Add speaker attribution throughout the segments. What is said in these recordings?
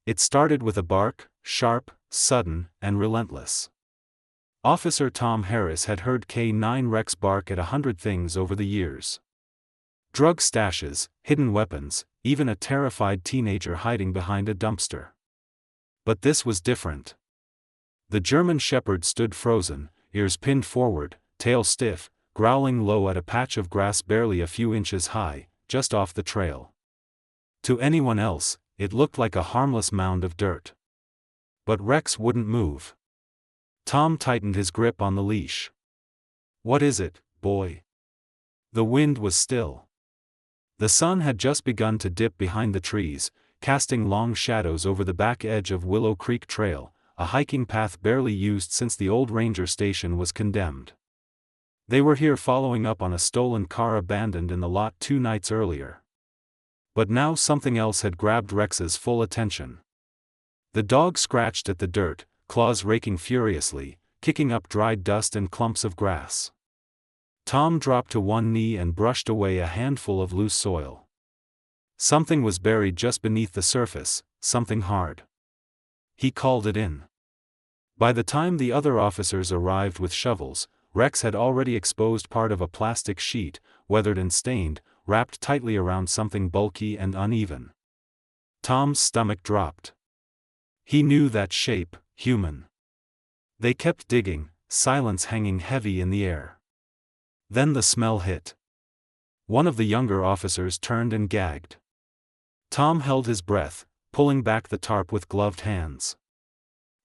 Speaker 1: It started with a bark, sharp, sudden, and relentless. Officer Tom Harris had heard K9 Rex bark at 100 things over the years. Drug stashes, hidden weapons, even a terrified teenager hiding behind a dumpster. But this was different. The German Shepherd stood frozen, ears pinned forward, tail stiff, growling low at a patch of grass barely a few inches high, just off the trail. To anyone else, it looked like a harmless mound of dirt. But Rex wouldn't move. Tom tightened his grip on the leash. "What is it, boy?" The wind was still. The sun had just begun to dip behind the trees, casting long shadows over the back edge of Willow Creek Trail, a hiking path barely used since the old ranger station was condemned. They were here following up on a stolen car abandoned in the lot 2 nights earlier. But now something else had grabbed Rex's full attention. The dog scratched at the dirt, claws raking furiously, kicking up dried dust and clumps of grass. Tom dropped to one knee and brushed away a handful of loose soil. Something was buried just beneath the surface, something hard. He called it in. By the time the other officers arrived with shovels, Rex had already exposed part of a plastic sheet, weathered and stained, wrapped tightly around something bulky and uneven. Tom's stomach dropped. He knew that shape, human. They kept digging, silence hanging heavy in the air. Then the smell hit. One of the younger officers turned and gagged. Tom held his breath, pulling back the tarp with gloved hands.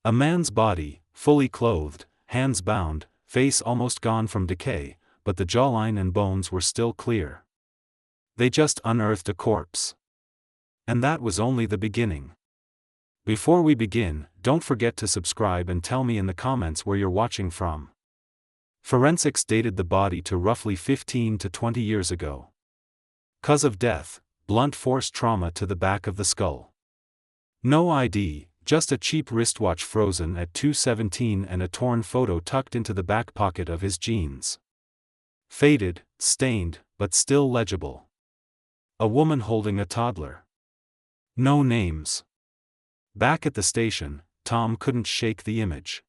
Speaker 1: A man's body, fully clothed, hands bound, face almost gone from decay, but the jawline and bones were still clear. They just unearthed a corpse. And that was only the beginning. Before we begin, don't forget to subscribe and tell me in the comments where you're watching from. Forensics dated the body to roughly 15 to 20 years ago. Cause of death, blunt force trauma to the back of the skull. No ID, just a cheap wristwatch frozen at 2:17 and a torn photo tucked into the back pocket of his jeans. Faded, stained, but still legible. A woman holding a toddler. No names. Back at the station, Tom couldn't shake the image.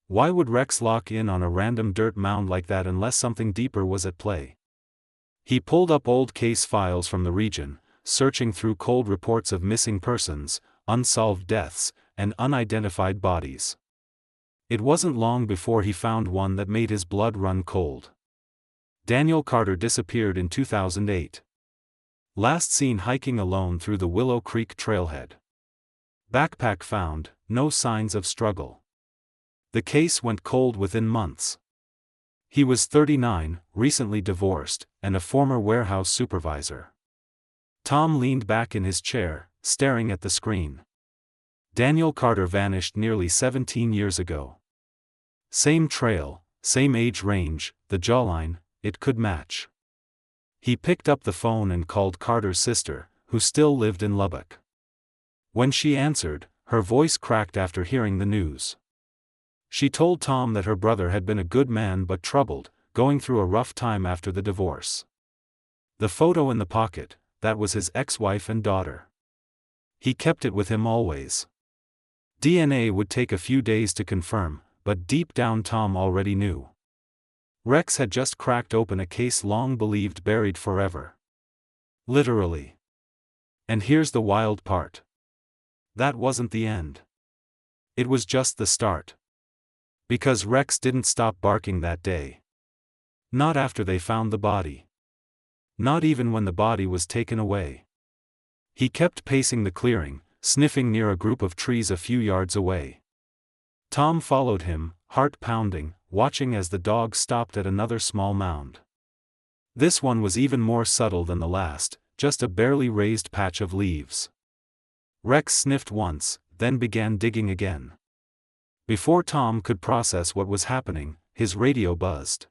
Speaker 1: Why would Rex lock in on a random dirt mound like that unless something deeper was at play? He pulled up old case files from the region, searching through cold reports of missing persons, unsolved deaths, and unidentified bodies. It wasn't long before he found one that made his blood run cold. Daniel Carter disappeared in 2008. Last seen hiking alone through the Willow Creek trailhead. Backpack found, no signs of struggle. The case went cold within months. He was 39, recently divorced, and a former warehouse supervisor. Tom leaned back in his chair, staring at the screen. Daniel Carter vanished nearly 17 years ago. Same trail, same age range, the jawline, it could match. He picked up the phone and called Carter's sister, who still lived in Lubbock. When she answered, her voice cracked after hearing the news. She told Tom that her brother had been a good man but troubled, going through a rough time after the divorce. The photo in the pocket, that was his ex-wife and daughter. He kept it with him always. DNA would take a few days to confirm, but deep down Tom already knew. Rex had just cracked open a case long believed buried forever. Literally. And here's the wild part. That wasn't the end. It was just the start. Because Rex didn't stop barking that day. Not after they found the body. Not even when the body was taken away. He kept pacing the clearing, sniffing near a group of trees a few yards away. Tom followed him, heart pounding, watching as the dog stopped at another small mound. This one was even more subtle than the last, just a barely raised patch of leaves. Rex sniffed once, then began digging again. Before Tom could process what was happening, his radio buzzed.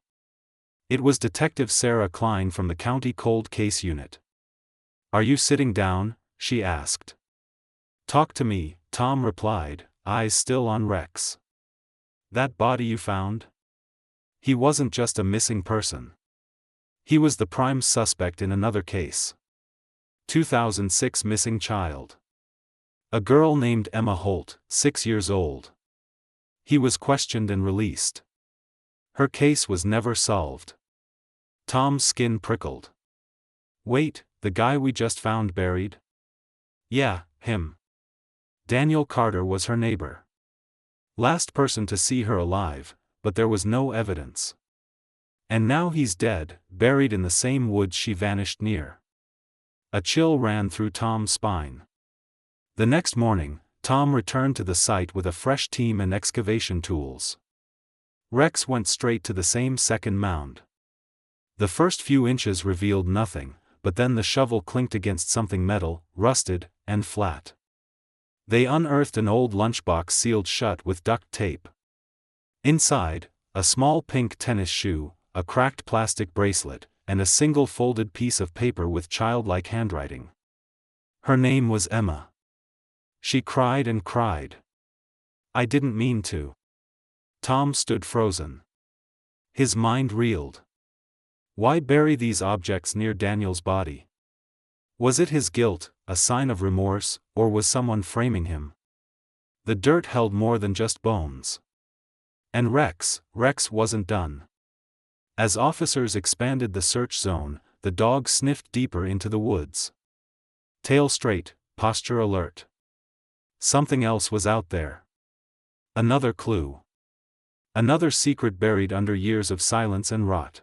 Speaker 1: It was Detective Sarah Klein from the County Cold Case Unit. "Are you sitting down?" she asked. "Talk to me," Tom replied, eyes still on Rex. "That body you found? He wasn't just a missing person. He was the prime suspect in another case. 2006 missing child. A girl named Emma Holt, 6 years old. He was questioned and released. Her case was never solved. Tom's skin prickled. Wait, the guy we just found buried? Yeah, him. Daniel Carter was her neighbor. Last person to see her alive, but there was no evidence. And now he's dead, buried in the same woods she vanished near. A chill ran through Tom's spine. The next morning, Tom returned to the site with a fresh team and excavation tools. Rex went straight to the same second mound. The first few inches revealed nothing, but then the shovel clinked against something metal, rusted, and flat. They unearthed an old lunchbox sealed shut with duct tape. Inside, a small pink tennis shoe, a cracked plastic bracelet, and a single folded piece of paper with childlike handwriting. Her name was Emma. She cried and cried. I didn't mean to. Tom stood frozen. His mind reeled. Why bury these objects near Daniel's body? Was it his guilt, a sign of remorse, or was someone framing him? The dirt held more than just bones. And Rex wasn't done. As officers expanded the search zone, the dog sniffed deeper into the woods. Tail straight, posture alert. Something else was out there. Another clue. Another secret buried under years of silence and rot.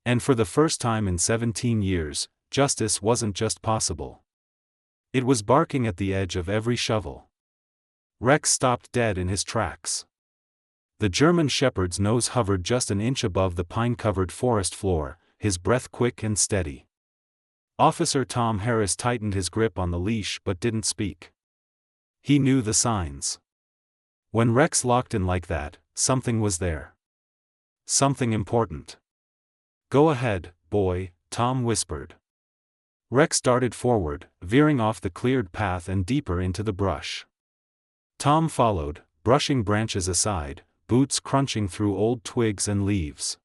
Speaker 1: And for the first time in 17 years, justice wasn't just possible. It was barking at the edge of every shovel. Rex stopped dead in his tracks. The German shepherd's nose hovered just an inch above the pine-covered forest floor, his breath quick and steady. Officer Tom Harris tightened his grip on the leash but didn't speak. He knew the signs. When Rex locked in like that, something was there. Something important. Go ahead, boy, Tom whispered. Rex darted forward, veering off the cleared path and deeper into the brush. Tom followed, brushing branches aside, boots crunching through old twigs and leaves.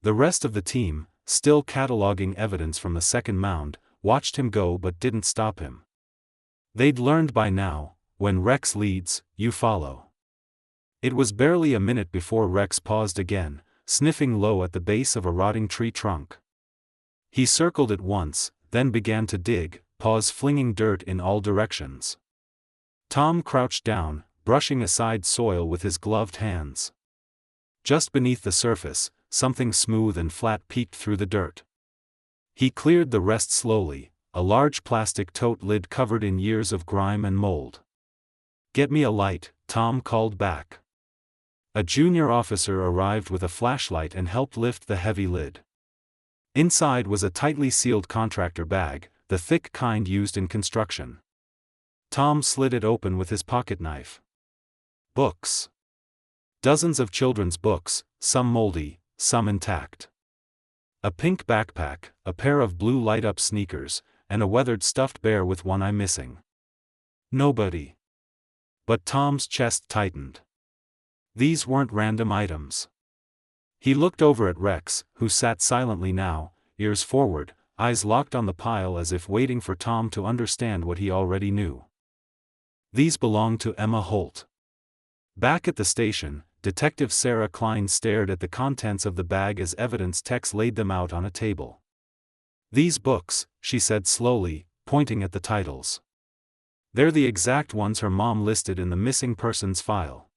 Speaker 1: The rest of the team, still cataloging evidence from the second mound, watched him go but didn't stop him. They'd learned by now, when Rex leads, you follow. It was barely a minute before Rex paused again, sniffing low at the base of a rotting tree trunk. He circled it once, then began to dig, paws flinging dirt in all directions. Tom crouched down, brushing aside soil with his gloved hands. Just beneath the surface, something smooth and flat peeked through the dirt. He cleared the rest slowly, a large plastic tote lid covered in years of grime and mold. Get me a light, Tom called back. A junior officer arrived with a flashlight and helped lift the heavy lid. Inside was a tightly sealed contractor bag, the thick kind used in construction. Tom slid it open with his pocket knife. Books. Dozens of children's books, some moldy, some intact. A pink backpack, a pair of blue light-up sneakers, and a weathered stuffed bear with one eye missing. Nobody. But Tom's chest tightened. These weren't random items. He looked over at Rex, who sat silently now, ears forward, eyes locked on the pile as if waiting for Tom to understand what he already knew. These belonged to Emma Holt. Back at the station, Detective Sarah Klein stared at the contents of the bag as evidence techs laid them out on a table. These books, she said slowly, pointing at the titles. They're the exact ones her mom listed in the missing persons file.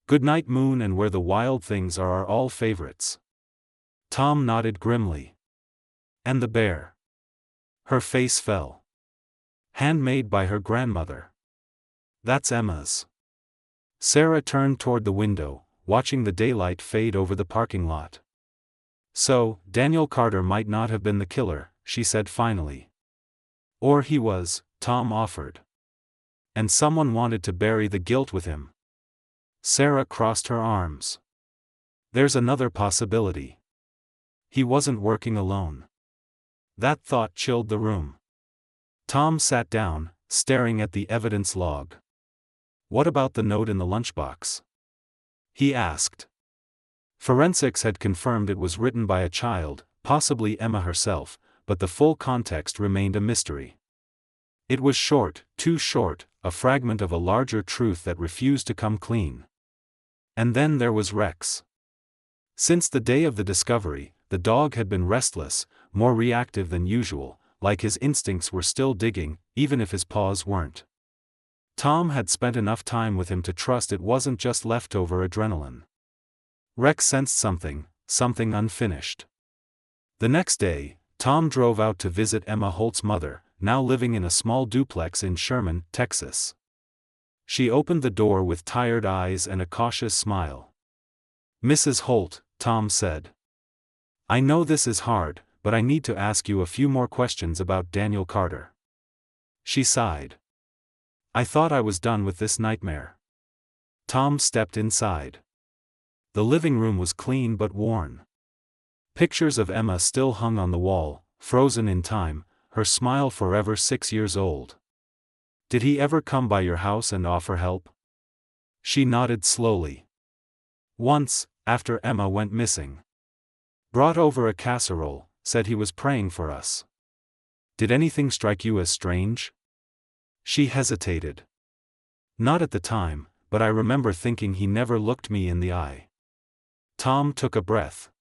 Speaker 1: Goodnight Moon and Where the Wild Things Are all favorites. Tom nodded grimly. And the bear. Her face fell. Handmade by her grandmother. That's Emma's. Sarah turned toward the window, watching the daylight fade over the parking lot. So, Daniel Carter might not have been the killer, she said finally. Or he was, Tom offered. And someone wanted to bury the guilt with him. Sarah crossed her arms. There's another possibility. He wasn't working alone. That thought chilled the room. Tom sat down, staring at the evidence log. What about the note in the lunchbox? He asked. Forensics had confirmed it was written by a child, possibly Emma herself, but the full context remained a mystery. It was short, too short, a fragment of a larger truth that refused to come clean. And then there was Rex. Since the day of the discovery, the dog had been restless, more reactive than usual, like his instincts were still digging, even if his paws weren't. Tom had spent enough time with him to trust it wasn't just leftover adrenaline. Rex sensed something unfinished. The next day, Tom drove out to visit Emma Holt's mother, now living in a small duplex in Sherman, Texas. She opened the door with tired eyes and a cautious smile. "Mrs. Holt," Tom said. "I know this is hard, but I need to ask you a few more questions about Daniel Carter." She sighed. "I thought I was done with this nightmare." Tom stepped inside. The living room was clean but worn. Pictures of Emma still hung on the wall, frozen in time, her smile forever 6 years old. "Did he ever come by your house and offer help?" She nodded slowly. "Once, after Emma went missing. Brought over a casserole, said he was praying for us." "Did anything strike you as strange?" She hesitated. "Not at the time, but I remember thinking he never looked me in the eye." Tom took a breath.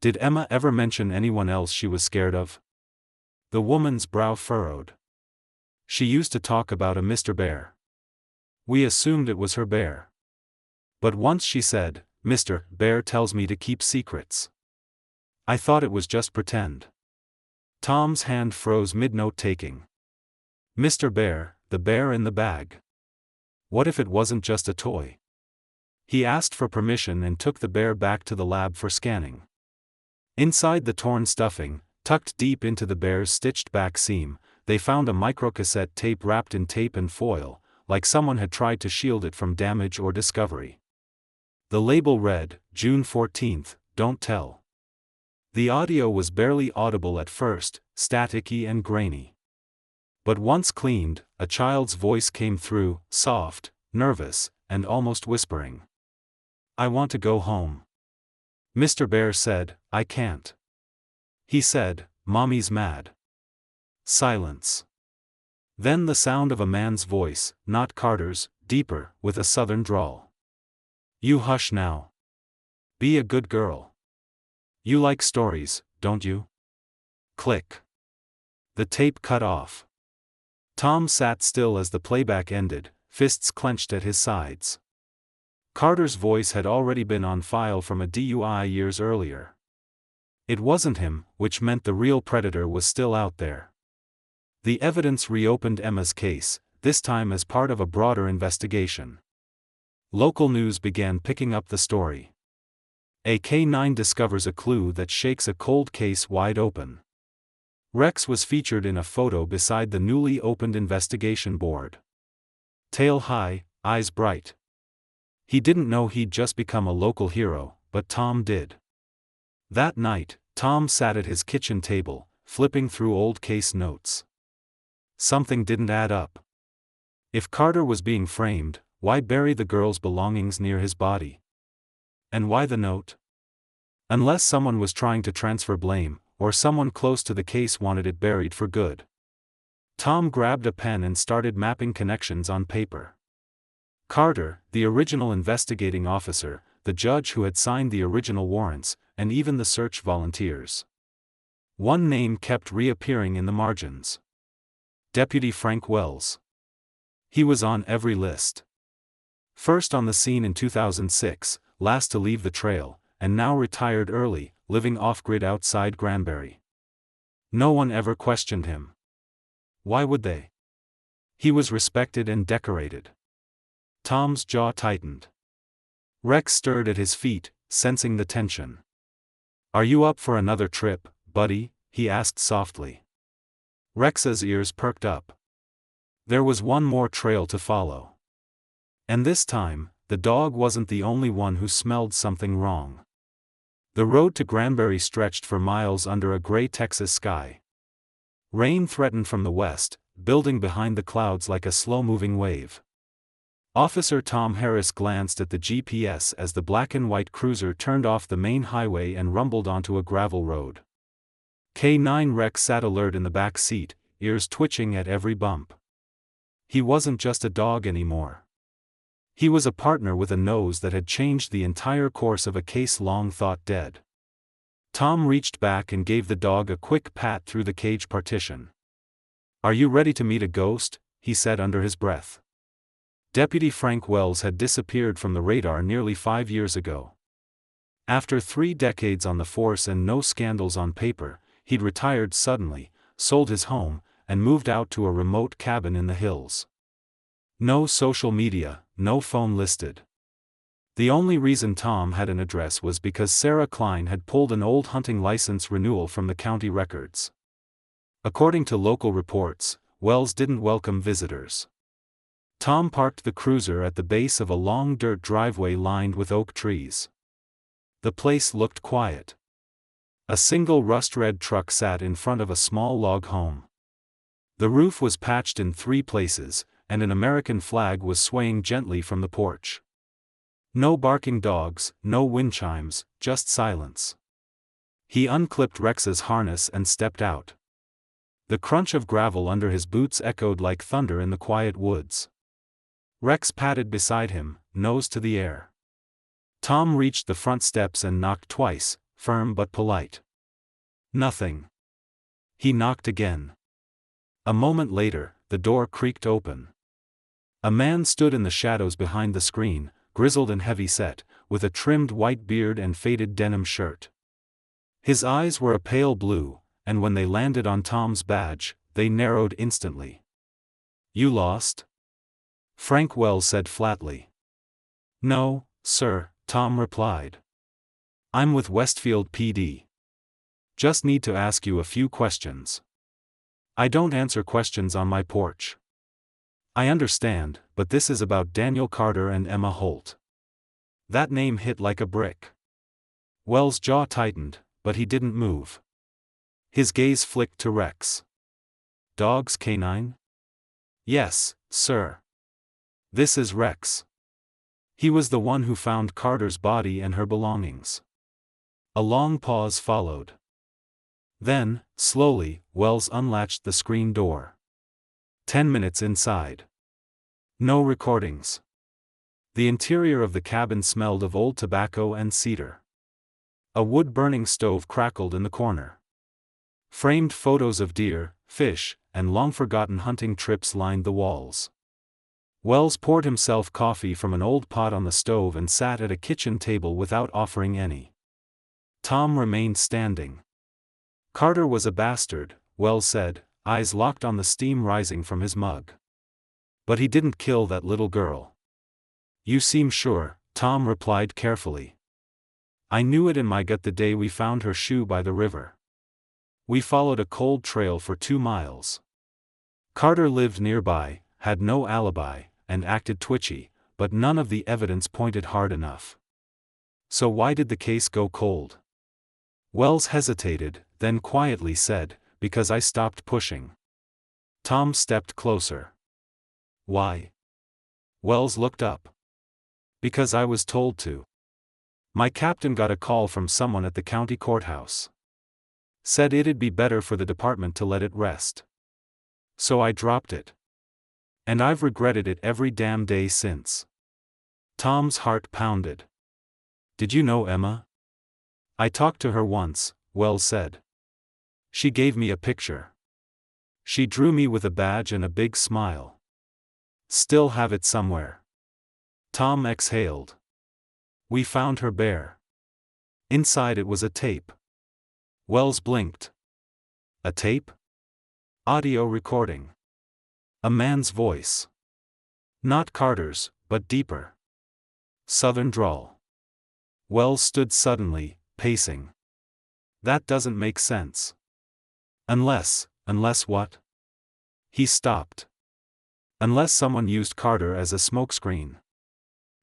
Speaker 1: "Did Emma ever mention anyone else she was scared of?" The woman's brow furrowed. "She used to talk about a Mr. Bear. We assumed it was her bear. But once she said, 'Mr. Bear tells me to keep secrets.' I thought it was just pretend." Tom's hand froze mid-note taking. Mr. Bear, the bear in the bag. What if it wasn't just a toy? He asked for permission and took the bear back to the lab for scanning. Inside the torn stuffing, tucked deep into the bear's stitched back seam, they found a microcassette tape wrapped in tape and foil, like someone had tried to shield it from damage or discovery. The label read, "June 14th, don't tell." The audio was barely audible at first, staticky and grainy. But once cleaned, a child's voice came through, soft, nervous, and almost whispering. "I want to go home." Mr. Bear said, "I can't." He said, "Mommy's mad." Silence. Then the sound of a man's voice, not Carter's, deeper, with a southern drawl. "You hush now. Be a good girl. You like stories, don't you?" Click. The tape cut off. Tom sat still as the playback ended, fists clenched at his sides. Carter's voice had already been on file from a DUI years earlier. It wasn't him, which meant the real predator was still out there. The evidence reopened Emma's case, this time as part of a broader investigation. Local news began picking up the story. A K-9 discovers a clue that shakes a cold case wide open. Rex was featured in a photo beside the newly opened investigation board. Tail high, eyes bright. He didn't know he'd just become a local hero, but Tom did. That night, Tom sat at his kitchen table, flipping through old case notes. Something didn't add up. If Carter was being framed, why bury the girl's belongings near his body? And why the note? Unless someone was trying to transfer blame, or someone close to the case wanted it buried for good. Tom grabbed a pen and started mapping connections on paper. Carter, the original investigating officer, the judge who had signed the original warrants, and even the search volunteers. One name kept reappearing in the margins. Deputy Frank Wells. He was on every list. First on the scene in 2006, last to leave the trail, and now retired early, living off-grid outside Granbury. No one ever questioned him. Why would they? He was respected and decorated. Tom's jaw tightened. Rex stirred at his feet, sensing the tension. "Are you up for another trip, buddy?" he asked softly. Rex's ears perked up. There was one more trail to follow. And this time, the dog wasn't the only one who smelled something wrong. The road to Granbury stretched for miles under a gray Texas sky. Rain threatened from the west, building behind the clouds like a slow-moving wave. Officer Tom Harris glanced at the GPS as the black and white cruiser turned off the main highway and rumbled onto a gravel road. K9 Rex sat alert in the back seat, ears twitching at every bump. He wasn't just a dog anymore. He was a partner with a nose that had changed the entire course of a case long thought dead. Tom reached back and gave the dog a quick pat through the cage partition. "Are you ready to meet a ghost?" he said under his breath. Deputy Frank Wells had disappeared from the radar nearly 5 years ago. After 3 decades on the force and no scandals on paper, he'd retired suddenly, sold his home, and moved out to a remote cabin in the hills. No social media, no phone listed. The only reason Tom had an address was because Sarah Klein had pulled an old hunting license renewal from the county records. According to local reports, Wells didn't welcome visitors. Tom parked the cruiser at the base of a long dirt driveway lined with oak trees. The place looked quiet. A single rust-red truck sat in front of a small log home. The roof was patched in 3 places, and an American flag was swaying gently from the porch. No barking dogs, no wind chimes, just silence. He unclipped Rex's harness and stepped out. The crunch of gravel under his boots echoed like thunder in the quiet woods. Rex padded beside him, nose to the air. Tom reached the front steps and knocked twice, firm but polite. Nothing. He knocked again. A moment later, the door creaked open. A man stood in the shadows behind the screen, grizzled and heavy-set, with a trimmed white beard and faded denim shirt. His eyes were a pale blue, and when they landed on Tom's badge, they narrowed instantly. "You lost?" Frank Wells said flatly. "No, sir," Tom replied. "I'm with Westfield PD. Just need to ask you a few questions. I don't answer questions on my porch." "I understand, but this is about Daniel Carter and Emma Holt." That name hit like a brick. Wells' jaw tightened, but he didn't move. His gaze flicked to Rex. "Dogs canine?" "Yes, sir. This is Rex. He was the one who found Carter's body and her belongings." A long pause followed. Then, slowly, Wells unlatched the screen door. 10 minutes inside. No recordings. The interior of the cabin smelled of old tobacco and cedar. A wood-burning stove crackled in the corner. Framed photos of deer, fish, and long-forgotten hunting trips lined the walls. Wells poured himself coffee from an old pot on the stove and sat at a kitchen table without offering any. Tom remained standing. "Carter was a bastard," Wells said, eyes locked on the steam rising from his mug. "But he didn't kill that little girl." "You seem sure," Tom replied carefully. "I knew it in my gut the day we found her shoe by the river. We followed a cold trail for 2 miles. Carter lived nearby, had no alibi, and acted twitchy, but none of the evidence pointed hard enough. So why did the case go cold?" Wells hesitated, then quietly said, "Because I stopped pushing." Tom stepped closer. "Why?" Wells looked up. "Because I was told to. My captain got a call from someone at the county courthouse. Said it'd be better for the department to let it rest. So I dropped it. And I've regretted it every damn day since." Tom's heart pounded. "Did you know Emma?" "I talked to her once," Wells said. "She gave me a picture. She drew me with a badge and a big smile. Still have it somewhere." Tom exhaled. "We found her bare. Inside it was a tape." Wells blinked. "A tape?" "Audio recording. A man's voice. Not Carter's, but deeper. Southern drawl." Wells stood suddenly, pacing. "That doesn't make sense. Unless what?" He stopped. "Unless someone used Carter as a smokescreen.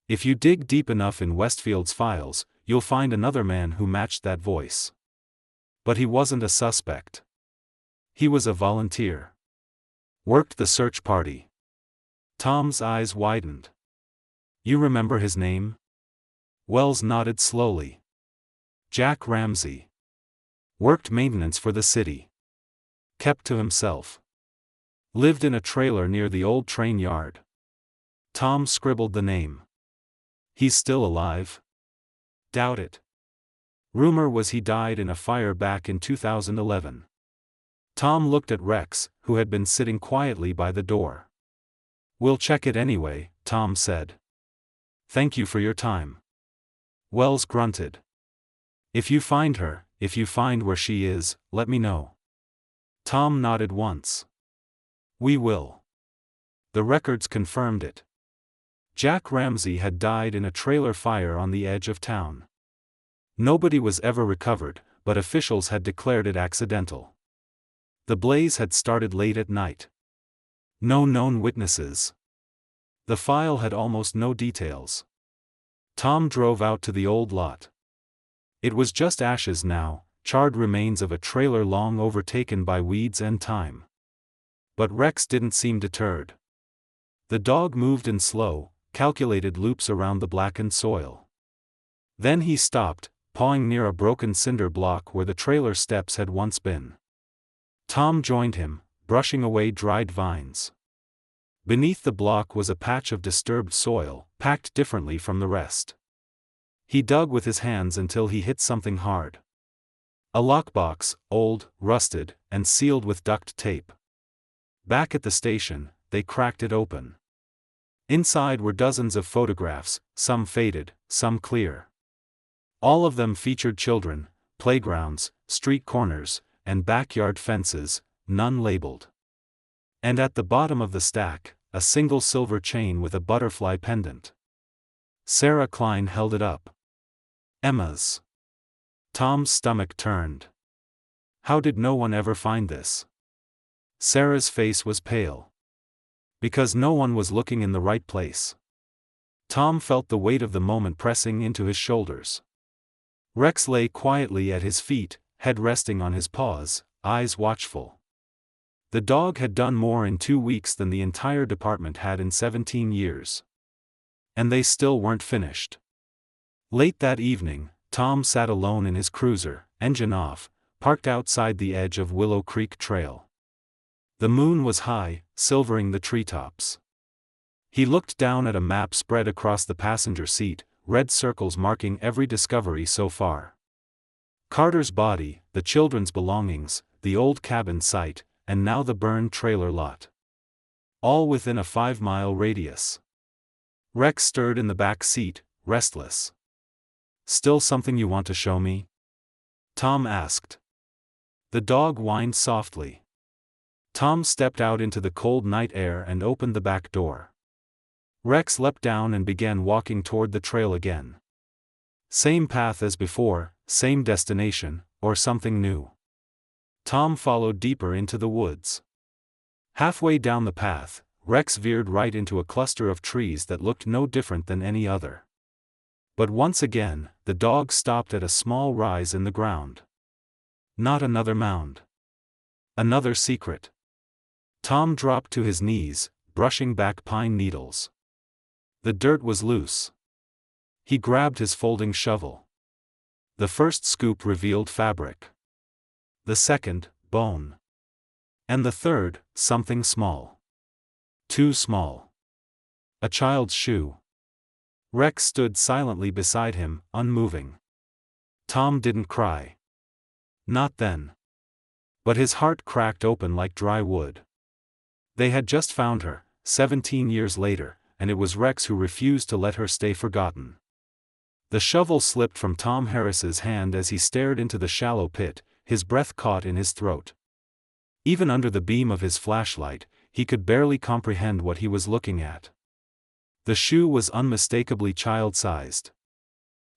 Speaker 1: If you dig deep enough in Westfield's files, you'll find another man who matched that voice. But he wasn't a suspect. He was a volunteer. Worked the search party." Tom's eyes widened. "You remember his name?" Wells nodded slowly. "Jack Ramsey. Worked maintenance for the city. Kept to himself. Lived in a trailer near the old train yard. Tom scribbled the name. He's still alive? Doubt it. Rumor was he died in a fire back in 2011. Tom looked at Rex, who had been sitting quietly by the door. We'll check it anyway, Tom said. Thank you for your time. Wells grunted. If you find her, if you find where she is, let me know. Tom nodded once. We will. The records confirmed it. Jack Ramsey had died in a trailer fire on the edge of town. Nobody was ever recovered, but officials had declared it accidental. The blaze had started late at night. No known witnesses. The file had almost no details. Tom drove out to the old lot. It was just ashes now, charred remains of a trailer long overtaken by weeds and time. But Rex didn't seem deterred. The dog moved in slow, calculated loops around the blackened soil. Then he stopped, pawing near a broken cinder block where the trailer steps had once been. Tom joined him, brushing away dried vines. Beneath the block was a patch of disturbed soil, packed differently from the rest. He dug with his hands until he hit something hard. A lockbox, old, rusted, and sealed with duct tape. Back at the station, they cracked it open. Inside were dozens of photographs, some faded, some clear. All of them featured children, playgrounds, street corners, and backyard fences, none labeled. And at the bottom of the stack, a single silver chain with a butterfly pendant. Sarah Klein held it up. Emma's. Tom's stomach turned. How did no one ever find this? Sarah's face was pale. Because no one was looking in the right place. Tom felt the weight of the moment pressing into his shoulders. Rex lay quietly at his feet, head resting on his paws, eyes watchful. The dog had done more in 2 weeks than the entire department had in 17 years. And they still weren't finished. Late that evening, Tom sat alone in his cruiser, engine off, parked outside the edge of Willow Creek Trail. The moon was high, silvering the treetops. He looked down at a map spread across the passenger seat, red circles marking every discovery so far. Carter's body, the children's belongings, the old cabin site, and now the burned trailer lot. All within a 5-mile radius. Rex stirred in the back seat, restless. Still something you want to show me? Tom asked. The dog whined softly. Tom stepped out into the cold night air and opened the back door. Rex leapt down and began walking toward the trail again. Same path as before, same destination, or something new. Tom followed deeper into the woods. Halfway down the path, Rex veered right into a cluster of trees that looked no different than any other. But once again, the dog stopped at a small rise in the ground. Not another mound. Another secret. Tom dropped to his knees, brushing back pine needles. The dirt was loose. He grabbed his folding shovel. The first scoop revealed fabric. The second, bone. And the third, something small. Too small. A child's shoe. Rex stood silently beside him, unmoving. Tom didn't cry. Not then. But his heart cracked open like dry wood. They had just found her, 17 years later, and it was Rex who refused to let her stay forgotten. The shovel slipped from Tom Harris's hand as he stared into the shallow pit, his breath caught in his throat. Even under the beam of his flashlight, he could barely comprehend what he was looking at. The shoe was unmistakably child-sized.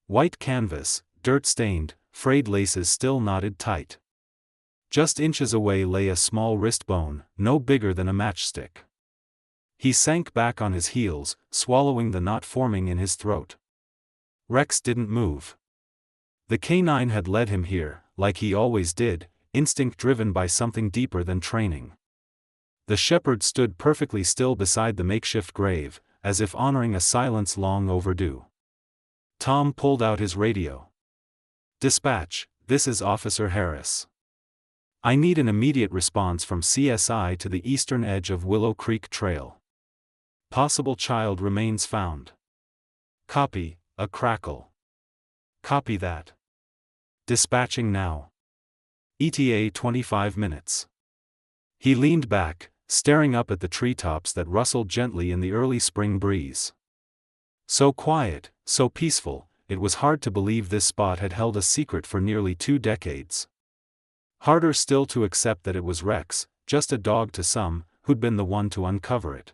Speaker 1: White canvas, dirt-stained, frayed laces still knotted tight. Just inches away lay a small wrist bone, no bigger than a matchstick. He sank back on his heels, swallowing the knot forming in his throat. Rex didn't move. The canine had led him here, like he always did, instinct driven by something deeper than training. The shepherd stood perfectly still beside the makeshift grave, as if honoring a silence long overdue. Tom pulled out his radio. "Dispatch, this is Officer Harris. I need an immediate response from CSI to the eastern edge of Willow Creek Trail. Possible child remains found. Copy, a crackle. Copy that. Dispatching now. ETA 25 minutes. He leaned back, staring up at the treetops that rustled gently in the early spring breeze. So quiet, so peaceful, it was hard to believe this spot had held a secret for nearly 2 decades. Harder still to accept that it was Rex, just a dog to some, who'd been the one to uncover it.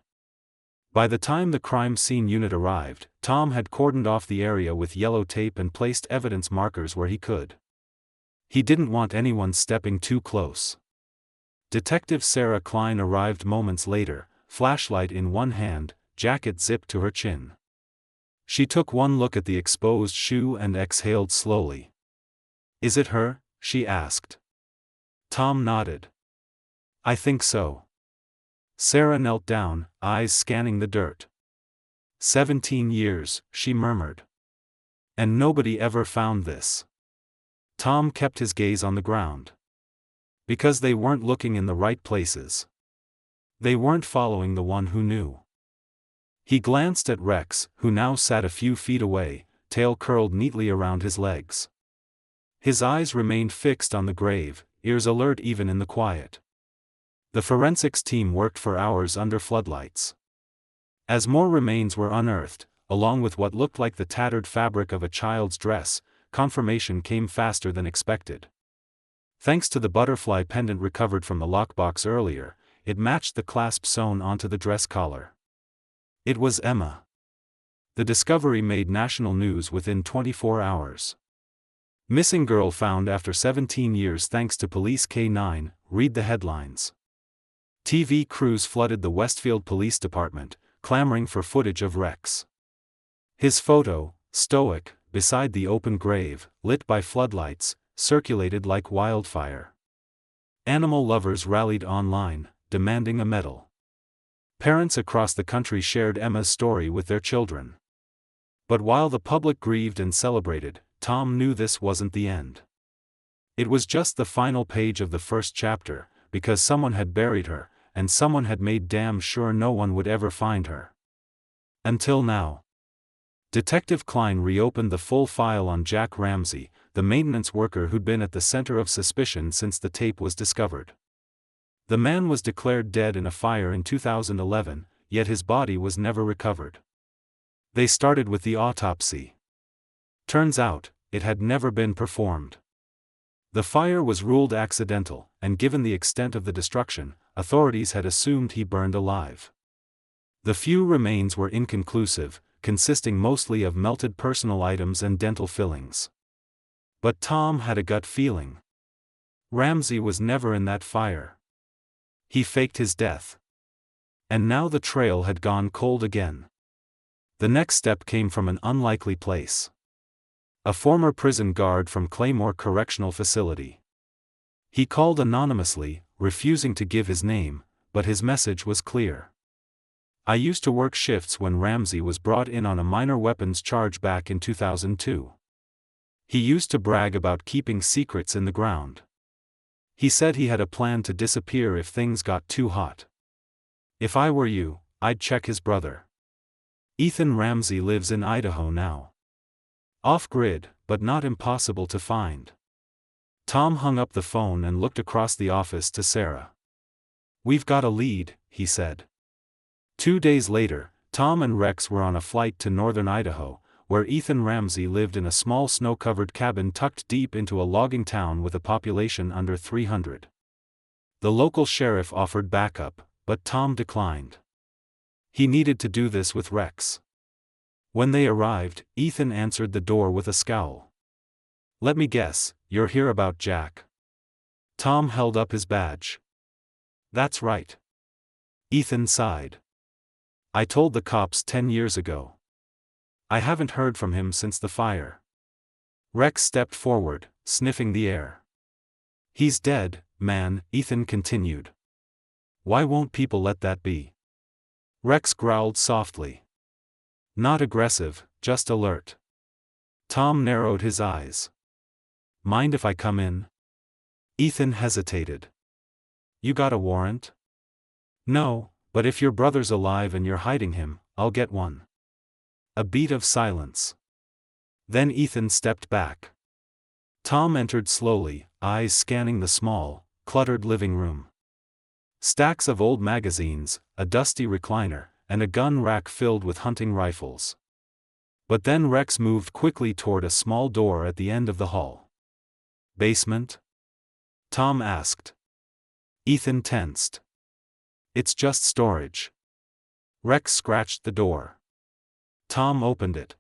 Speaker 1: By the time the crime scene unit arrived, Tom had cordoned off the area with yellow tape and placed evidence markers where he could. He didn't want anyone stepping too close. Detective Sarah Klein arrived moments later, flashlight in one hand, jacket zipped to her chin. She took one look at the exposed shoe and exhaled slowly. "Is it her?" she asked. Tom nodded. "I think so." Sarah knelt down, eyes scanning the dirt. 17 years, she murmured. And nobody ever found this. Tom kept his gaze on the ground. Because they weren't looking in the right places. They weren't following the one who knew. He glanced at Rex, who now sat a few feet away, tail curled neatly around his legs. His eyes remained fixed on the grave, ears alert even in the quiet. The forensics team worked for hours under floodlights. As more remains were unearthed, along with what looked like the tattered fabric of a child's dress, confirmation came faster than expected. Thanks to the butterfly pendant recovered from the lockbox earlier, it matched the clasp sewn onto the dress collar. It was Emma. The discovery made national news within 24 hours. Missing girl found after 17 years thanks to police K9, read the headlines. TV crews flooded the Westfield Police Department, clamoring for footage of Rex. His photo, stoic, beside the open grave, lit by floodlights, circulated like wildfire. Animal lovers rallied online, demanding a medal. Parents across the country shared Emma's story with their children. But while the public grieved and celebrated, Tom knew this wasn't the end. It was just the final page of the first chapter, because someone had buried her, and someone had made damn sure no one would ever find her. Until now. Detective Klein reopened the full file on Jack Ramsey, the maintenance worker who'd been at the center of suspicion since the tape was discovered. The man was declared dead in a fire in 2011, yet his body was never recovered. They started with the autopsy. Turns out, it had never been performed. The fire was ruled accidental, and given the extent of the destruction, authorities had assumed he burned alive. The few remains were inconclusive, consisting mostly of melted personal items and dental fillings. But Tom had a gut feeling. Ramsey was never in that fire. He faked his death. And now the trail had gone cold again. The next step came from an unlikely place. A former prison guard from Claymore Correctional Facility. He called anonymously, refusing to give his name, but his message was clear. "I used to work shifts when Ramsey was brought in on a minor weapons charge back in 2002. He used to brag about keeping secrets in the ground. He said he had a plan to disappear if things got too hot. If I were you, I'd check his brother. Ethan Ramsey lives in Idaho now. Off-grid, but not impossible to find." Tom hung up the phone and looked across the office to Sarah. "We've got a lead," he said. 2 days later, Tom and Rex were on a flight to northern Idaho, where Ethan Ramsey lived in a small snow-covered cabin tucked deep into a logging town with a population under 300. The local sheriff offered backup, but Tom declined. He needed to do this with Rex. When they arrived, Ethan answered the door with a scowl. "Let me guess, you're here about Jack." Tom held up his badge. "That's right." Ethan sighed. "I told the cops 10 years ago. I haven't heard from him since the fire." Rex stepped forward, sniffing the air. "He's dead, man," Ethan continued. "Why won't people let that be?" Rex growled softly. "Not aggressive, just alert." Tom narrowed his eyes. "Mind if I come in?" Ethan hesitated. You got a warrant? No, but if your brother's alive and you're hiding him, I'll get one. A beat of silence. Then Ethan stepped back. Tom entered slowly, eyes scanning the small, cluttered living room. Stacks of old magazines, a dusty recliner, and a gun rack filled with hunting rifles. But then Rex moved quickly toward a small door at the end of the hall. Basement? Tom asked. Ethan tensed. It's just storage. Rex scratched the door. Tom opened it.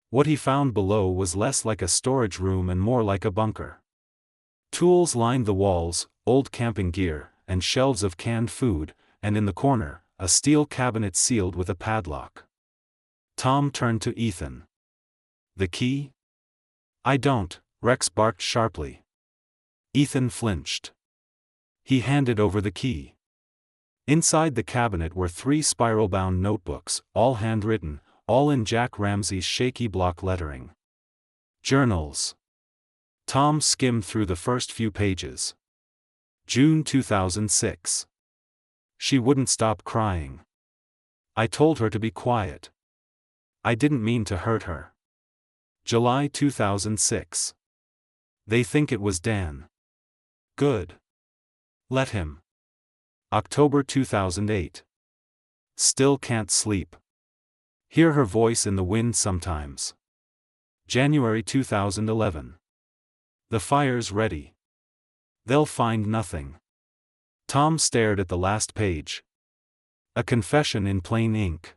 Speaker 1: What he found below was less like a storage room and more like a bunker. Tools lined the walls, old camping gear, and shelves of canned food, and in the corner, a steel cabinet sealed with a padlock. Tom turned to Ethan. The key? I don't, Rex barked sharply. Ethan flinched. He handed over the key. Inside the cabinet were 3 spiral-bound notebooks, all handwritten, all in Jack Ramsey's shaky block lettering. Journals. Tom skimmed through the first few pages. June 2006. She wouldn't stop crying. I told her to be quiet. I didn't mean to hurt her. July 2006. They think it was Dan. Good. Let him. October 2008. Still can't sleep. Hear her voice in the wind sometimes. January 2011. The fire's ready. They'll find nothing. Tom stared at the last page. A confession in plain ink.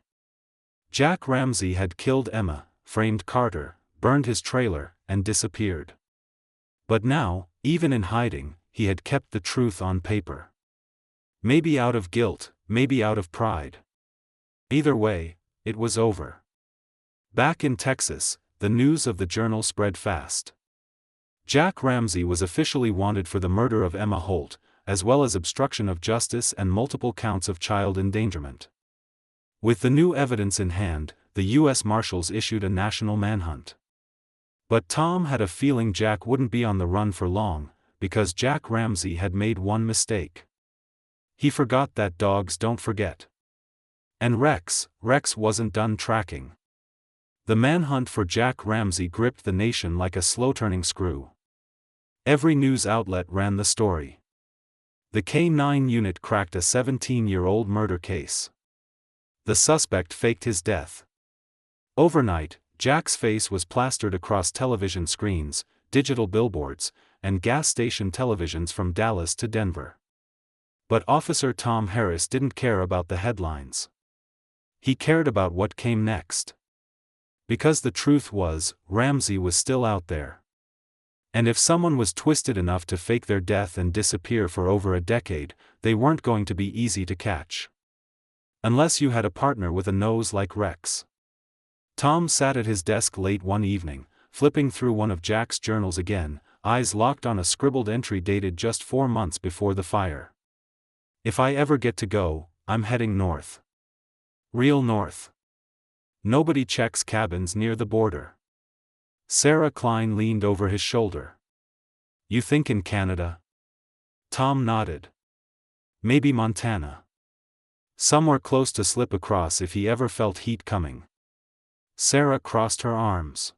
Speaker 1: Jack Ramsey had killed Emma, framed Carter, burned his trailer, and disappeared. But now, even in hiding, he had kept the truth on paper. Maybe out of guilt, maybe out of pride. Either way, it was over. Back in Texas, the news of the journal spread fast. Jack Ramsey was officially wanted for the murder of Emma Holt, as well as obstruction of justice and multiple counts of child endangerment. With the new evidence in hand, the U.S. Marshals issued a national manhunt. But Tom had a feeling Jack wouldn't be on the run for long, because Jack Ramsey had made one mistake. He forgot that dogs don't forget. And Rex wasn't done tracking. The manhunt for Jack Ramsey gripped the nation like a slow-turning screw. Every news outlet ran the story. The K-9 unit cracked a 17-year-old murder case. The suspect faked his death. Overnight, Jack's face was plastered across television screens, digital billboards, and gas station televisions from Dallas to Denver. But Officer Tom Harris didn't care about the headlines. He cared about what came next. Because the truth was, Ramsey was still out there. And if someone was twisted enough to fake their death and disappear for over a decade, they weren't going to be easy to catch. Unless you had a partner with a nose like Rex. Tom sat at his desk late one evening, flipping through one of Jack's journals again, eyes locked on a scribbled entry dated just 4 months before the fire. If I ever get to go, I'm heading north. Real north. Nobody checks cabins near the border. Sarah Klein leaned over his shoulder. You think in Canada? Tom nodded. Maybe Montana. Somewhere close to slip across if he ever felt heat coming. Sarah crossed her arms.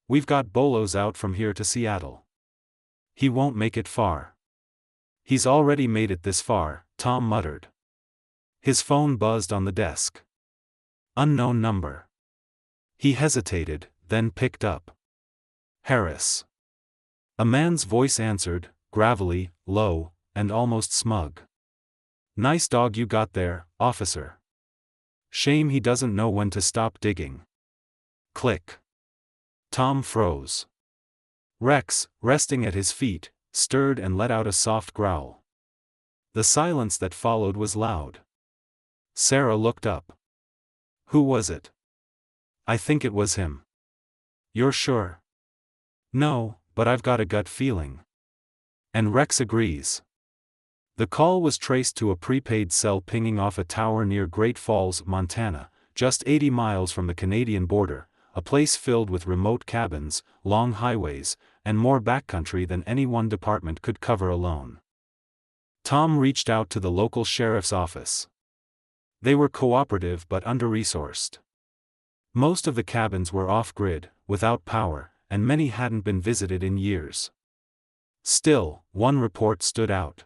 Speaker 1: We've got bolos out from here to Seattle. He won't make it far. He's already made it this far, Tom muttered. His phone buzzed on the desk. Unknown number. He hesitated, then picked up. Harris. A man's voice answered, gravelly, low, and almost smug. Nice dog you got there, officer. Shame he doesn't know when to stop digging. Click. Tom froze. Rex, resting at his feet, stirred and let out a soft growl. The silence that followed was loud. Sarah looked up. Who was it? I think it was him. You're sure? No, but I've got a gut feeling. And Rex agrees. The call was traced to a prepaid cell pinging off a tower near Great Falls, Montana, just 80 miles from the Canadian border, a place filled with remote cabins, long highways, and more backcountry than any one department could cover alone. Tom reached out to the local sheriff's office. They were cooperative but under-resourced. Most of the cabins were off-grid, without power, and many hadn't been visited in years. Still, one report stood out.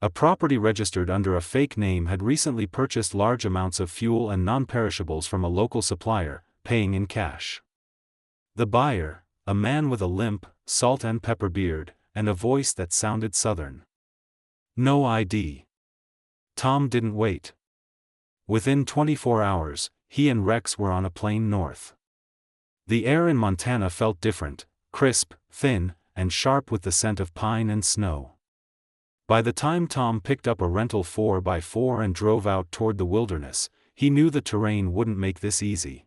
Speaker 1: A property registered under a fake name had recently purchased large amounts of fuel and non-perishables from a local supplier, paying in cash. The buyer, a man with a limp, salt and pepper beard, and a voice that sounded southern. No ID. Tom didn't wait. Within 24 hours, he and Rex were on a plane north. The air in Montana felt different, crisp, thin, and sharp with the scent of pine and snow. By the time Tom picked up a rental 4x4 and drove out toward the wilderness, he knew the terrain wouldn't make this easy.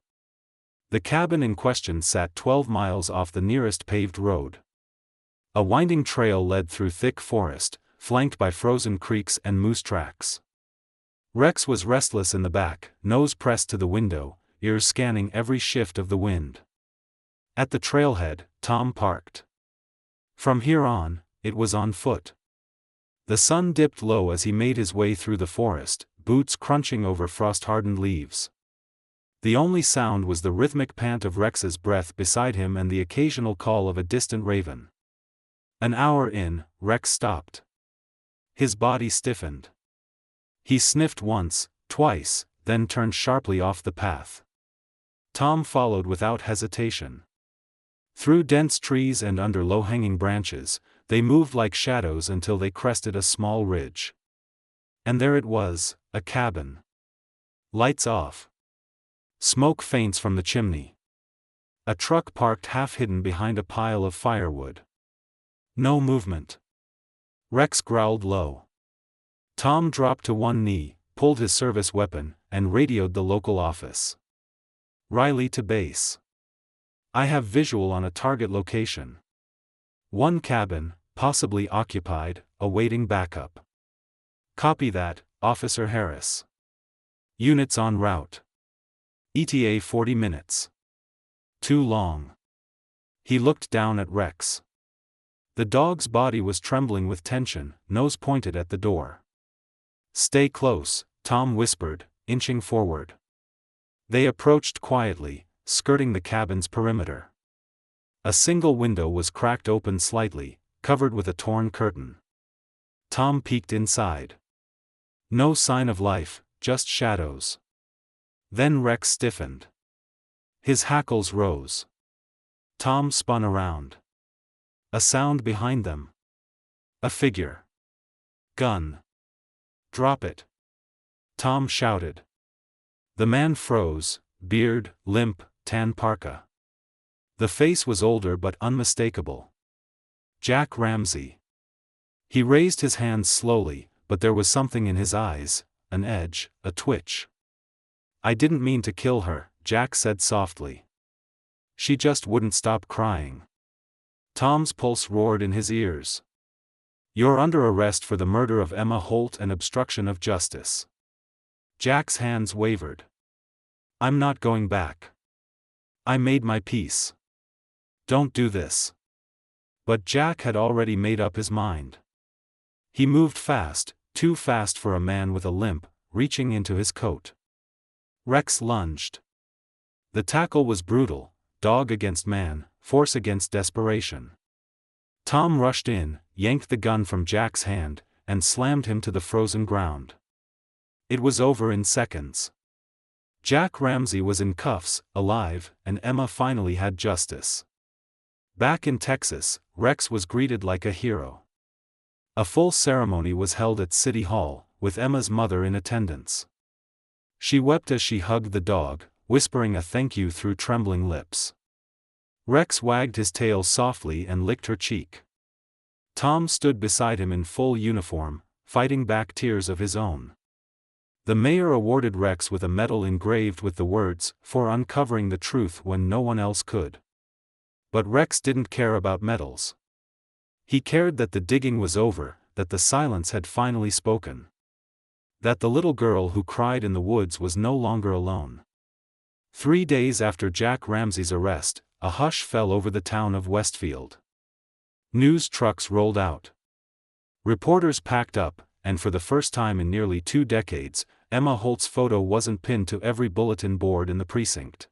Speaker 1: The cabin in question sat 12 miles off the nearest paved road. A winding trail led through thick forest, flanked by frozen creeks and moose tracks. Rex was restless in the back, nose pressed to the window, ears scanning every shift of the wind. At the trailhead, Tom parked. From here on, it was on foot. The sun dipped low as he made his way through the forest, boots crunching over frost-hardened leaves. The only sound was the rhythmic pant of Rex's breath beside him and the occasional call of a distant raven. An hour in, Rex stopped. His body stiffened. He sniffed once, twice, then turned sharply off the path. Tom followed without hesitation. Through dense trees and under low-hanging branches, they moved like shadows until they crested a small ridge. And there it was, a cabin. Lights off. Smoke faints from the chimney. A truck parked half-hidden behind a pile of firewood. No movement. Rex growled low. Tom dropped to one knee, pulled his service weapon, and radioed the local office. Riley to base. I have visual on a target location. One cabin, possibly occupied, awaiting backup. Copy that, Officer Harris. Units en route. ETA 40 minutes. Too long. He looked down at Rex. The dog's body was trembling with tension, nose pointed at the door. Stay close, Tom whispered, inching forward. They approached quietly, skirting the cabin's perimeter. A single window was cracked open slightly, covered with a torn curtain. Tom peeked inside. No sign of life, just shadows. Then Rex stiffened. His hackles rose. Tom spun around. A sound behind them. A figure. Gun. Drop it. Tom shouted. The man froze, beard, limp, tan parka. The face was older but unmistakable. Jack Ramsey. He raised his hands slowly, but there was something in his eyes, an edge, a twitch. I didn't mean to kill her, Jack said softly. She just wouldn't stop crying. Tom's pulse roared in his ears. You're under arrest for the murder of Emma Holt and obstruction of justice. Jack's hands wavered. I'm not going back. I made my peace. Don't do this. But Jack had already made up his mind. He moved fast, too fast for a man with a limp, reaching into his coat. Rex lunged. The tackle was brutal, dog against man, force against desperation. Tom rushed in, yanked the gun from Jack's hand, and slammed him to the frozen ground. It was over in seconds. Jack Ramsey was in cuffs, alive, and Emma finally had justice. Back in Texas, Rex was greeted like a hero. A full ceremony was held at City Hall, with Emma's mother in attendance. She wept as she hugged the dog, whispering a thank you through trembling lips. Rex wagged his tail softly and licked her cheek. Tom stood beside him in full uniform, fighting back tears of his own. The mayor awarded Rex with a medal engraved with the words, "For uncovering the truth when no one else could." But Rex didn't care about medals. He cared that the digging was over, that the silence had finally spoken. That the little girl who cried in the woods was no longer alone. 3 days after Jack Ramsey's arrest, a hush fell over the town of Westfield. News trucks rolled out. Reporters packed up, and for the first time in nearly 2 decades, Emma Holt's photo wasn't pinned to every bulletin board in the precinct.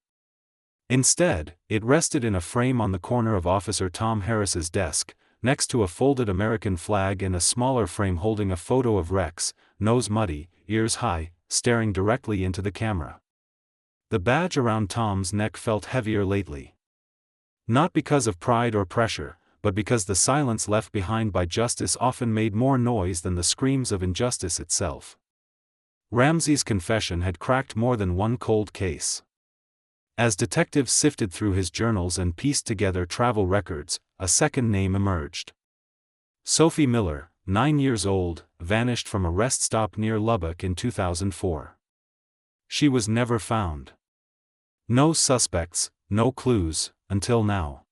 Speaker 1: Instead, it rested in a frame on the corner of Officer Tom Harris's desk, next to a folded American flag and a smaller frame holding a photo of Rex, nose muddy, ears high, staring directly into the camera. The badge around Tom's neck felt heavier lately. Not because of pride or pressure, but because the silence left behind by justice often made more noise than the screams of injustice itself. Ramsey's confession had cracked more than one cold case. As detectives sifted through his journals and pieced together travel records, a second name emerged. Sophie Miller, 9 years old, vanished from a rest stop near Lubbock in 2004. She was never found. No suspects, no clues, until now.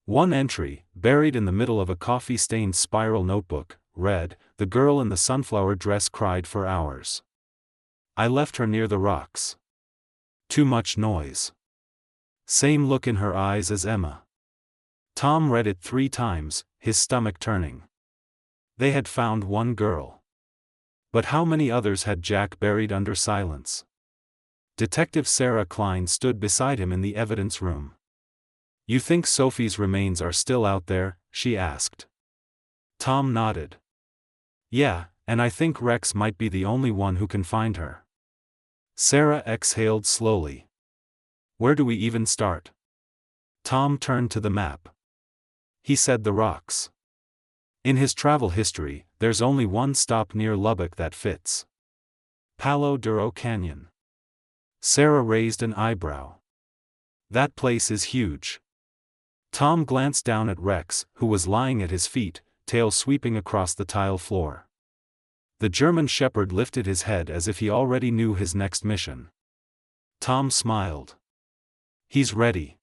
Speaker 1: One entry, buried in the middle of a coffee-stained spiral notebook, read, "The girl in the sunflower dress cried for hours. I left her near the rocks. Too much noise. Same look in her eyes as Emma." Tom read it 3 times, his stomach turning. They had found one girl. But how many others had Jack buried under silence? Detective Sarah Klein stood beside him in the evidence room. "You think Sophie's remains are still out there?" she asked. Tom nodded. "Yeah, and I think Rex might be the only one who can find her." Sarah exhaled slowly. "Where do we even start?" Tom turned to the map. He said the rocks. In his travel history, there's only one stop near Lubbock that fits. Palo Duro Canyon. Sarah raised an eyebrow. "That place is huge." Tom glanced down at Rex, who was lying at his feet, tail sweeping across the tile floor. The German shepherd lifted his head as if he already knew his next mission. Tom smiled. "He's ready."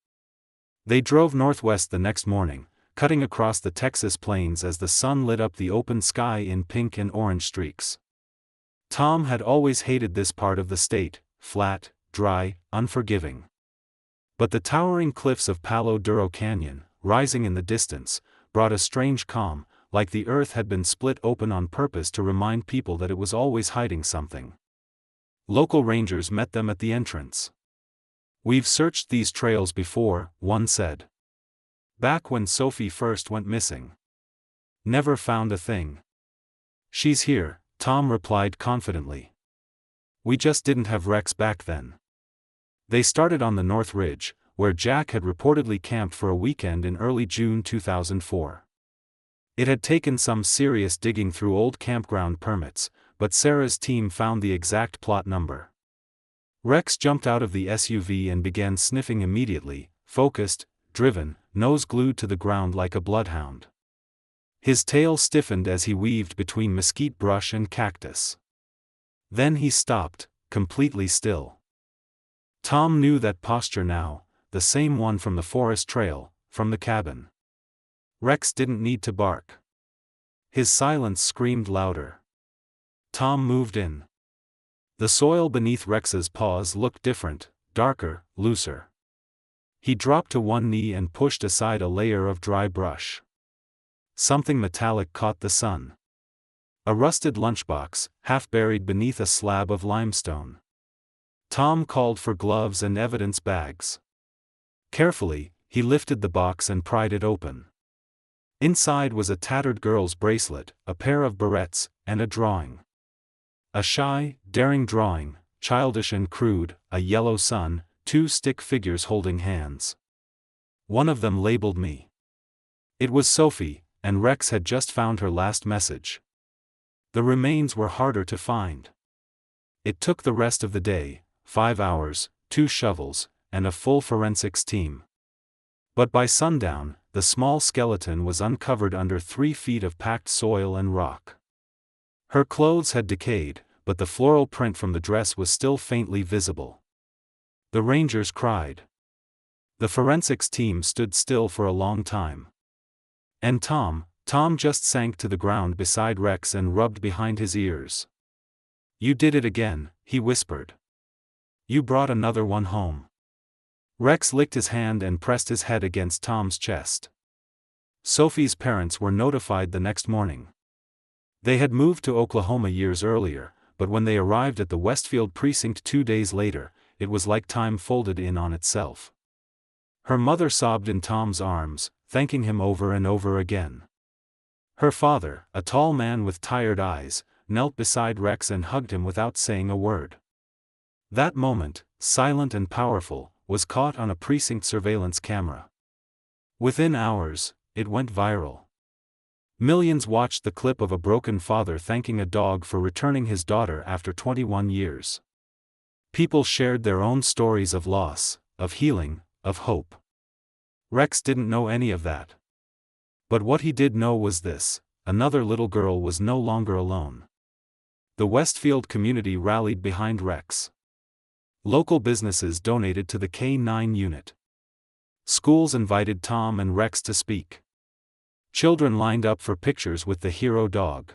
Speaker 1: They drove northwest the next morning, cutting across the Texas plains as the sun lit up the open sky in pink and orange streaks. Tom had always hated this part of the state, flat, dry, unforgiving. But the towering cliffs of Palo Duro Canyon, rising in the distance, brought a strange calm, like the earth had been split open on purpose to remind people that it was always hiding something. Local rangers met them at the entrance. "We've searched these trails before," one said. "Back when Sophie first went missing. Never found a thing." "She's here," Tom replied confidently. "We just didn't have Rex back then." They started on the North Ridge, where Jack had reportedly camped for a weekend in early June 2004. It had taken some serious digging through old campground permits, but Sarah's team found the exact plot number. Rex jumped out of the SUV and began sniffing immediately, focused, driven, nose glued to the ground like a bloodhound. His tail stiffened as he weaved between mesquite brush and cactus. Then he stopped, completely still. Tom knew that posture now, the same one from the forest trail, from the cabin. Rex didn't need to bark. His silence screamed louder. Tom moved in. The soil beneath Rex's paws looked different, darker, looser. He dropped to one knee and pushed aside a layer of dry brush. Something metallic caught the sun. A rusted lunchbox, half buried beneath a slab of limestone. Tom called for gloves and evidence bags. Carefully, he lifted the box and pried it open. Inside was a tattered girl's bracelet, a pair of barrettes, and a drawing. A shy, daring drawing, childish and crude, a yellow sun, 2 stick figures holding hands. One of them labeled me. It was Sophie, and Rex had just found her last message. The remains were harder to find. It took the rest of the day, 5 hours, 2 shovels, and a full forensics team. But by sundown, the small skeleton was uncovered under 3 feet of packed soil and rock. Her clothes had decayed, but the floral print from the dress was still faintly visible. The rangers cried. The forensics team stood still for a long time. And Tom just sank to the ground beside Rex and rubbed behind his ears. "You did it again," he whispered. "You brought another one home." Rex licked his hand and pressed his head against Tom's chest. Sophie's parents were notified the next morning. They had moved to Oklahoma years earlier, but when they arrived at the Westfield precinct 2 days later, it was like time folded in on itself. Her mother sobbed in Tom's arms, thanking him over and over again. Her father, a tall man with tired eyes, knelt beside Rex and hugged him without saying a word. That moment, silent and powerful, was caught on a precinct surveillance camera. Within hours, it went viral. Millions watched the clip of a broken father thanking a dog for returning his daughter after 21 years. People shared their own stories of loss, of healing, of hope. Rex didn't know any of that. But what he did know was this: another little girl was no longer alone. The Westfield community rallied behind Rex. Local businesses donated to the K-9 unit. Schools invited Tom and Rex to speak. Children lined up for pictures with the hero dog.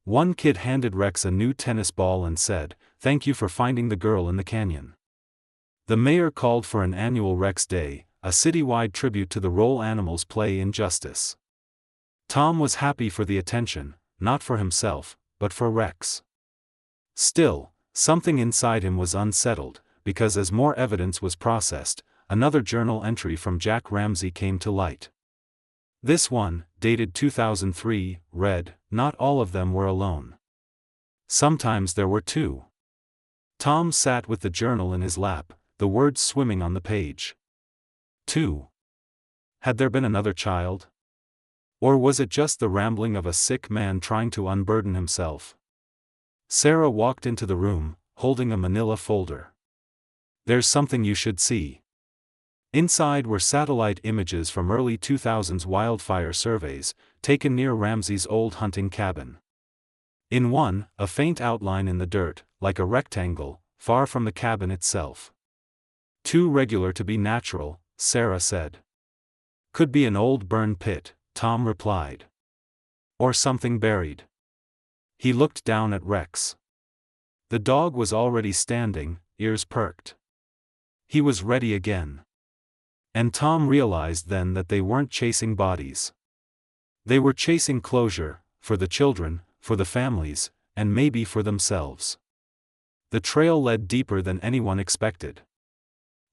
Speaker 1: One kid handed Rex a new tennis ball and said, "Thank you for finding the girl in the canyon." The mayor called for an annual Rex Day, a citywide tribute to the role animals play in justice. Tom was happy for the attention, not for himself, but for Rex. Still, something inside him was unsettled, because as more evidence was processed, another journal entry from Jack Ramsey came to light. This one, dated 2003, read, "Not all of them were alone. Sometimes there were two." Tom sat with the journal in his lap, the words swimming on the page. Two. Had there been another child? Or was it just the rambling of a sick man trying to unburden himself? Sarah walked into the room, holding a manila folder. "There's something you should see." Inside were satellite images from early 2000s wildfire surveys, taken near Ramsey's old hunting cabin. In one, a faint outline in the dirt, like a rectangle, far from the cabin itself. "Too regular to be natural," Sarah said. "Could be an old burn pit," Tom replied. "Or something buried." He looked down at Rex. The dog was already standing, ears perked. He was ready again. And Tom realized then that they weren't chasing bodies. They were chasing closure, for the children, for the families, and maybe for themselves. The trail led deeper than anyone expected.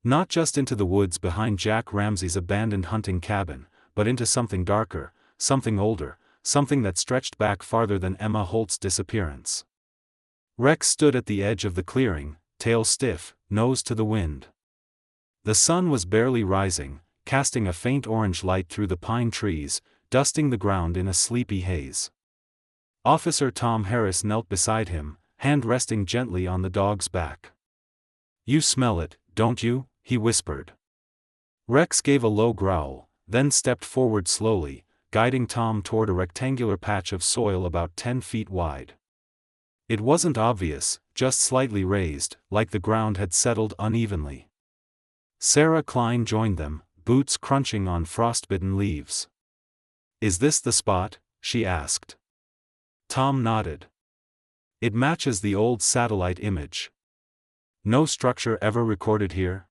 Speaker 1: Not just into the woods behind Jack Ramsey's abandoned hunting cabin, but into something darker, something older, something that stretched back farther than Emma Holt's disappearance. Rex stood at the edge of the clearing, tail stiff, nose to the wind. The sun was barely rising, casting a faint orange light through the pine trees, dusting the ground in a sleepy haze. Officer Tom Harris knelt beside him, hand resting gently on the dog's back. "You smell it, don't you?" he whispered. Rex gave a low growl, then stepped forward slowly, guiding Tom toward a rectangular patch of soil about 10 feet wide. It wasn't obvious, just slightly raised, like the ground had settled unevenly. Sarah Klein joined them, boots crunching on frostbitten leaves. "Is this the spot?" she asked. Tom nodded. "It matches the old satellite image. No structure ever recorded here?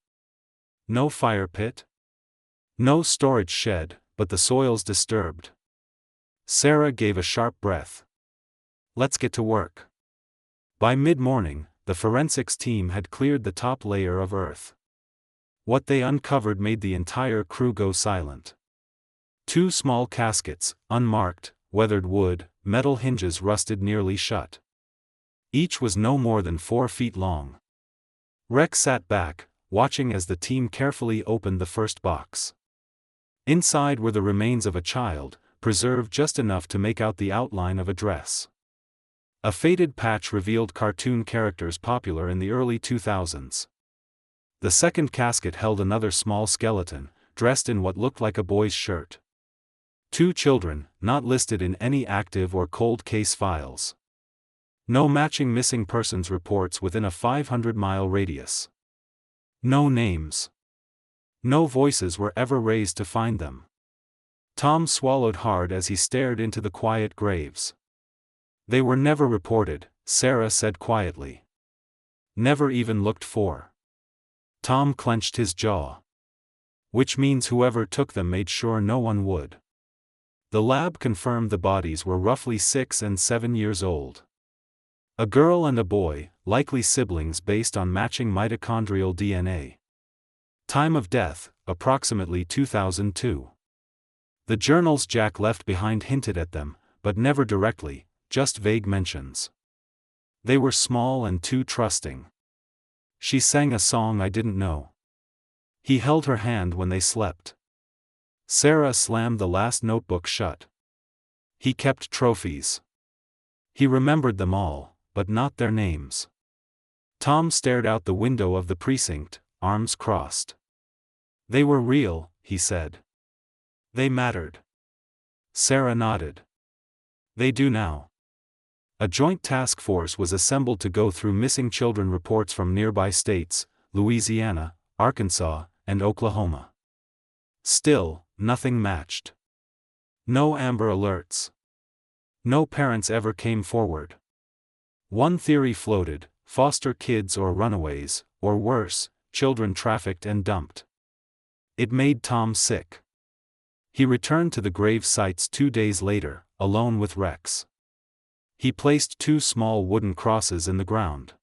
Speaker 1: No fire pit? No storage shed, but the soil's disturbed." Sarah gave a sharp breath. "Let's get to work." By mid-morning, the forensics team had cleared the top layer of earth. What they uncovered made the entire crew go silent. 2 small caskets, unmarked, weathered wood, metal hinges rusted nearly shut. Each was no more than 4 feet long. Rex sat back, watching as the team carefully opened the first box. Inside were the remains of a child, preserved just enough to make out the outline of a dress. A faded patch revealed cartoon characters popular in the early 2000s. The second casket held another small skeleton, dressed in what looked like a boy's shirt. 2 children, not listed in any active or cold case files. No matching missing persons reports within a 500-mile radius. No names. No voices were ever raised to find them. Tom swallowed hard as he stared into the quiet graves. "They were never reported," Sarah said quietly. "Never even looked for." Tom clenched his jaw. "Which means whoever took them made sure no one would." The lab confirmed the bodies were roughly 6 and 7 years old. A girl and a boy, likely siblings based on matching mitochondrial DNA. Time of death, approximately 2002. The journals Jack left behind hinted at them, but never directly, just vague mentions. They were small and too trusting. She sang a song I didn't know. He held her hand when they slept. Sarah slammed the last notebook shut. He kept trophies. He remembered them all, but not their names. Tom stared out the window of the precinct, arms crossed. They were real, he said. They mattered. Sarah nodded. They do now. A joint task force was assembled to go through missing children reports from nearby states, Louisiana, Arkansas, and Oklahoma. Still, nothing matched. No Amber Alerts. No parents ever came forward. One theory floated: foster kids or runaways, or worse, children trafficked and dumped. It made Tom sick. He returned to the grave sites 2 days later, alone with Rex. He placed 2 small wooden crosses in the ground.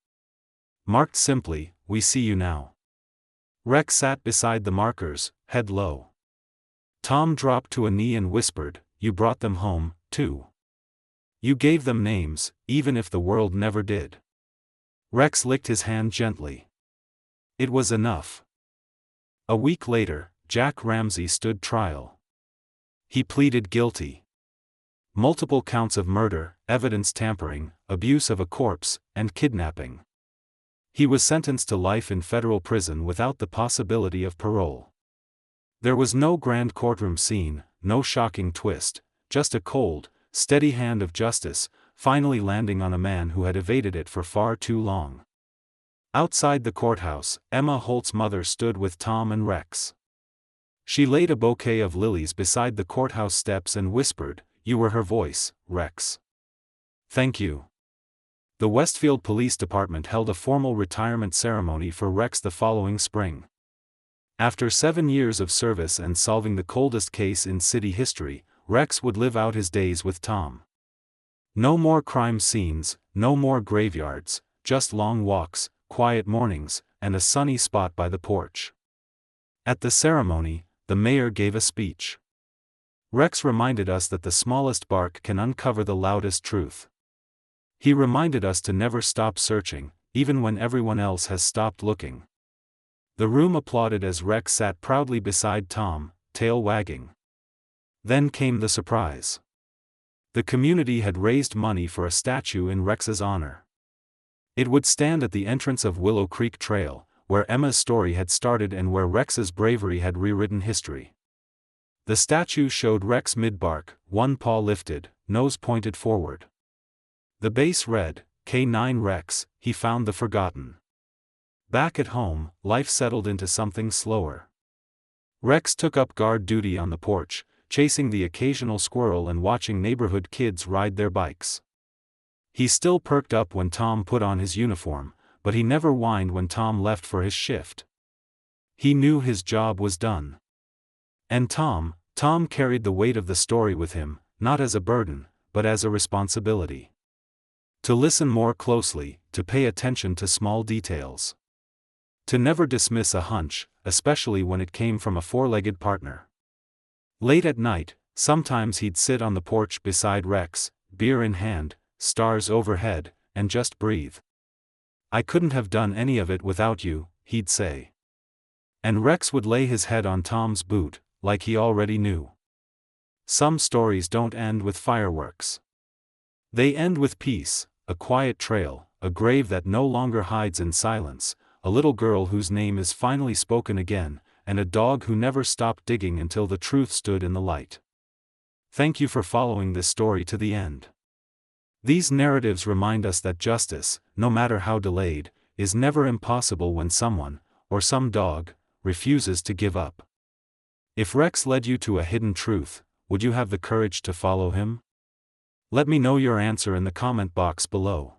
Speaker 1: Marked simply, "We see you now." Rex sat beside the markers, head low. Tom dropped to a knee and whispered, "You brought them home, too. You gave them names, even if the world never did." Rex licked his hand gently. It was enough. A week later, Jack Ramsey stood trial. He pleaded guilty. Multiple counts of murder, evidence tampering, abuse of a corpse, and kidnapping. He was sentenced to life in federal prison without the possibility of parole. There was no grand courtroom scene, no shocking twist, just a cold, steady hand of justice, finally landing on a man who had evaded it for far too long. Outside the courthouse, Emma Holt's mother stood with Tom and Rex. She laid a bouquet of lilies beside the courthouse steps and whispered, "You were her voice, Rex. Thank you." The Westfield Police Department held a formal retirement ceremony for Rex the following spring. After 7 years of service and solving the coldest case in city history, Rex would live out his days with Tom. No more crime scenes, no more graveyards, just long walks, quiet mornings, and a sunny spot by the porch. At the ceremony, the mayor gave a speech. Rex reminded us that the smallest bark can uncover the loudest truth. He reminded us to never stop searching, even when everyone else has stopped looking. The room applauded as Rex sat proudly beside Tom, tail wagging. Then came the surprise. The community had raised money for a statue in Rex's honor. It would stand at the entrance of Willow Creek Trail, where Emma's story had started and where Rex's bravery had rewritten history. The statue showed Rex mid-bark, one paw lifted, nose pointed forward. The base read, "K9 Rex, he found the forgotten." Back at home, life settled into something slower. Rex took up guard duty on the porch, chasing the occasional squirrel and watching neighborhood kids ride their bikes. He still perked up when Tom put on his uniform, but he never whined when Tom left for his shift. He knew his job was done. And Tom carried the weight of the story with him, not as a burden, but as a responsibility. To listen more closely, to pay attention to small details. To never dismiss a hunch, especially when it came from a four-legged partner. Late at night, sometimes he'd sit on the porch beside Rex, beer in hand, stars overhead, and just breathe. "I couldn't have done any of it without you," he'd say. And Rex would lay his head on Tom's boot, like he already knew. Some stories don't end with fireworks. They end with peace, a quiet trail, a grave that no longer hides in silence, a little girl whose name is finally spoken again, and a dog who never stopped digging until the truth stood in the light. Thank you for following this story to the end. These narratives remind us that justice, no matter how delayed, is never impossible when someone, or some dog, refuses to give up. If Rex led you to a hidden truth, would you have the courage to follow him? Let me know your answer in the comment box below.